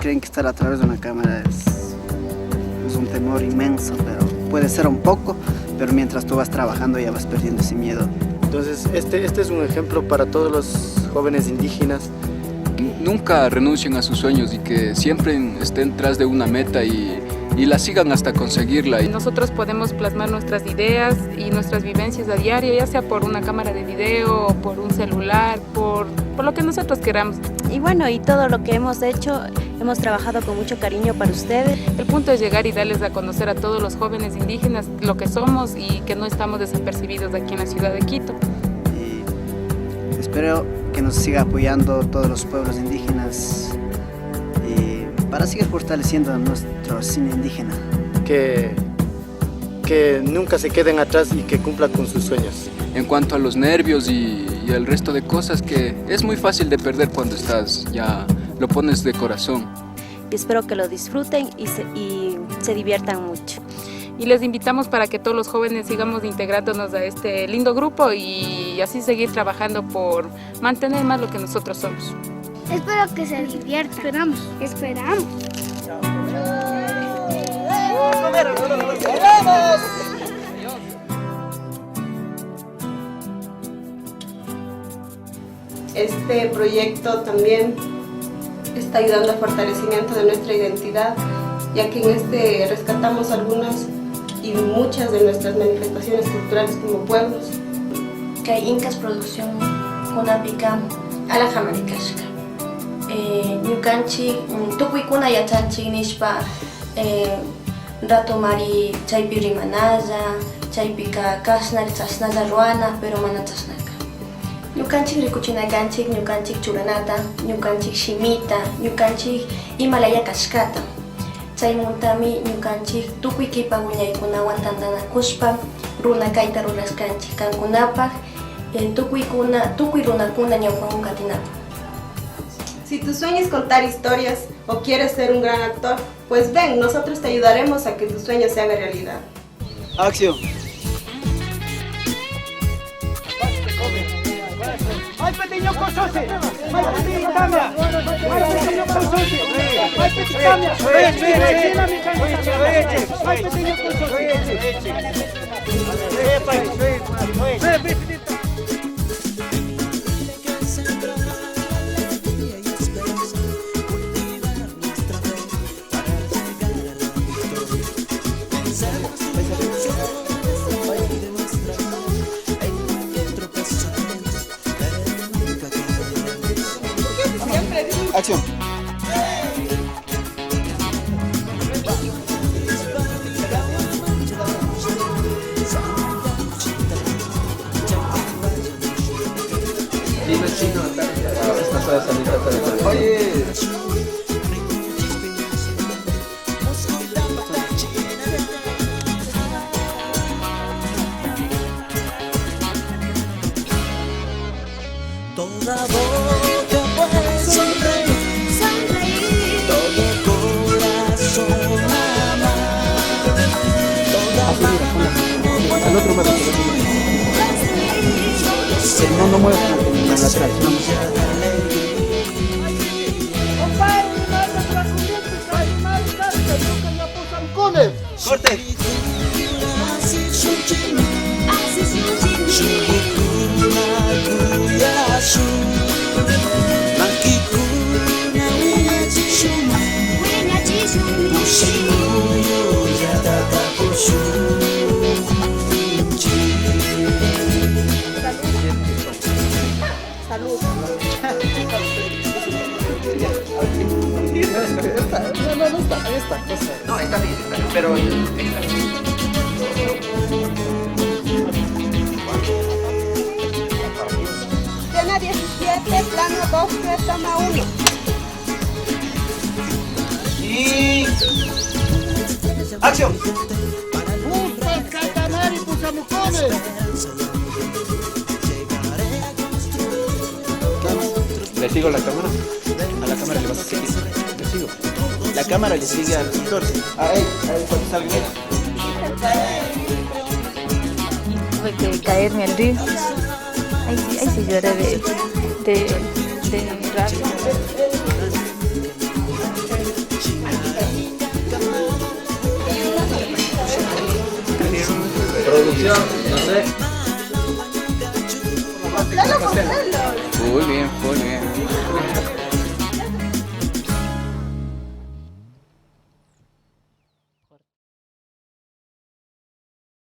creen que estar a través de una cámara es un temor inmenso, pero puede ser un poco, pero mientras tú vas trabajando ya vas perdiendo ese miedo. Entonces, este es un ejemplo para todos los jóvenes indígenas. Nunca renuncien a sus sueños y que siempre estén tras de una meta y la sigan hasta conseguirla. Nosotros podemos plasmar nuestras ideas y nuestras vivencias a diario, ya sea por una cámara de video, por un celular, por lo que nosotros queramos. Y bueno, y todo lo que hemos hecho, hemos trabajado con mucho cariño para ustedes. El punto es llegar y darles a conocer a todos los jóvenes indígenas lo que somos y que no estamos desapercibidos aquí en la ciudad de Quito. Y espero que nos siga apoyando todos los pueblos indígenas para seguir fortaleciendo nuestro cine indígena. Que nunca se queden atrás y que cumplan con sus sueños. En cuanto a los nervios y el resto de cosas, que es muy fácil de perder cuando ya lo pones de corazón. Y espero que lo disfruten y se diviertan mucho. Y les invitamos para que todos los jóvenes sigamos integrándonos a este lindo grupo y así seguir trabajando por mantener más lo que nosotros somos. Espero que se diviertan. Esperamos. Este proyecto también está ayudando al fortalecimiento de nuestra identidad, ya que en este rescatamos algunas y muchas de nuestras manifestaciones culturales como pueblos. Que Incas Producción Kunapica Alajamaricashka. Ñukanchik tukuykuna yachanchik nishpa rato mari chaypi rimanalla, chaypika kashnari chashnalla ruana, pero mana chashnaka. Ñukanchik rikuchinakanchik, ñukanchik churanata, ñukanchik shimita, ñukanchik imalaya kashkata. Chaymuntami ñukanchik tukuy kipa wiñaykunawan tantanakushpa runa kayta rurashkanchik kankunapaq tukuy runakuna ñawpakun katinapaq. Si tu sueño es contar historias o quieres ser un gran actor, pues ven, nosotros te ayudaremos a que tus sueños se hagan realidad. ¡Acción! ¡Ay, pequeño cosote! ¡Ay, pequeño cambia! ¡Ay, pequeño cosote! ¡Ay, pequeño cambia! ¡Ay, pequeño cosote! ¡Acción! Dime chino, esta puede salir hasta de Oye. Toda boca puede sonreír, todo corazón amar, toda mano Al otro lado. No muevas la lateral. ¡Corte! Salud. Esta cosa. No, está bien, pero... Escena 17, plano 2, 3, toma 1. Y... ¡Acción! ¡Busca el catamar y pusamucones! ¿Le sigo la cámara? A la cámara le vas a seguir. Le sigo. La cámara le sigue al pintor. Ahí, cuando salga. Tuve que caerme al río. Ahí sí lloré de rabia. no sé. Muy bien, Julio.